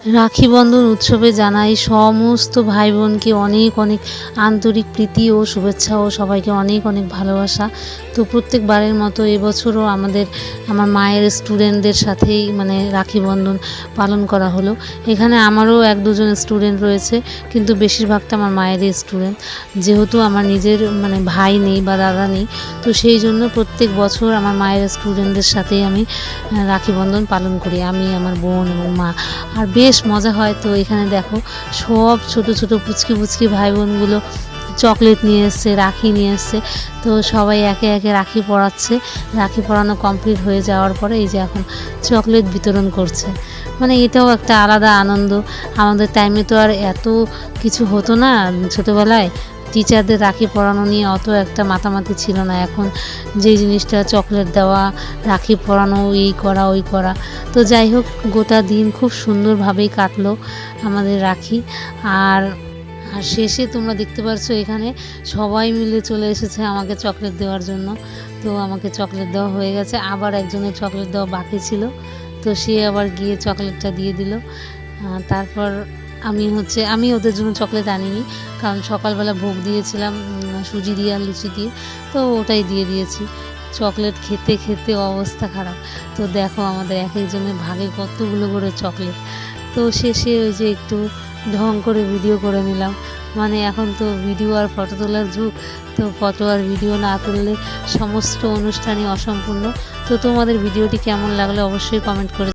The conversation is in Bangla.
রাখি বন্ধন উৎসবে জানাই সমস্ত ভাই বোনকে অনেক অনেক আন্তরিক প্রীতি ও শুভেচ্ছা ও সবাইকে অনেক অনেক ভালোবাসা। তো প্রত্যেকবারের মতো এবছরও আমার মায়ের স্টুডেন্টদের সাথেই মানে রাখি বন্ধন পালন করা হলো। এখানে আমারও এক দুজন স্টুডেন্ট রয়েছে, কিন্তু বেশিরভাগটা আমার মায়েরই স্টুডেন্ট। যেহেতু আমার নিজের মানে ভাই নেই বা দাদা নেই, তো সেই জন্য প্রত্যেক বছর আমার মায়ের স্টুডেন্টদের সাথেই আমি রাখি বন্ধন পালন করি, আমি, আমার বোন এবং মা। আর বেশ মজা হয়। তো এখানে দেখো সব ছোট ছোট পুচকি পুচকি ভাই বোনগুলো চকলেট নিয়ে এসছে, রাখি নিয়ে এসছে। তো সবাই একে একে রাখি পরাচ্ছে। রাখি পরানো কমপ্লিট হয়ে যাওয়ার পরে এই যে এখন চকলেট বিতরণ করছে। মানে এটাও একটা আলাদা আনন্দ। আমাদের টাইমে তো আর এত কিছু হতো না ছোটোবেলায়। টিচারদের রাখি পরানো নিয়ে অত একটা মাতামাতি ছিল না। এখন যেই জিনিসটা চকলেট দেওয়া, রাখি পরানো, এই করা ওই করা। তো যাই হোক, গোটা দিন খুব সুন্দরভাবেই কাটলো আমাদের রাখি। আর আর শেষে তোমরা দেখতে পাচ্ছ এখানে সবাই মিলে চলে এসেছে আমাকে চকলেট দেওয়ার জন্য। তো আমাকে চকলেট দেওয়া হয়ে গেছে, আবার একজনের চকলেট দেওয়া বাকি ছিল। তো সে আবার গিয়ে চকলেটটা দিয়ে দিল। তারপর আমি ওদের জন্য চকলেট আনিনি, কারণ সকালবেলা ভোগ দিয়েছিলাম সুজি দিয়ে আর লুচি দিয়ে, তো ওটাই দিয়ে দিয়েছি। চকলেট খেতে খেতে অবস্থা খারাপ। তো দেখো আমাদের এক একজনের ভাগে কতগুলো করে চকলেট। তো শেষে ওই যে একটু ঢং করে ভিডিও করে নিলাম। মানে এখন তো ভিডিও আর ফটো তোলার যুগ, তো ফটো আর ভিডিও না তুললে সমস্ত অনুষ্ঠানই অসম্পূর্ণ। তো তোমাদের ভিডিওটি কেমন লাগলো অবশ্যই কমেন্ট করে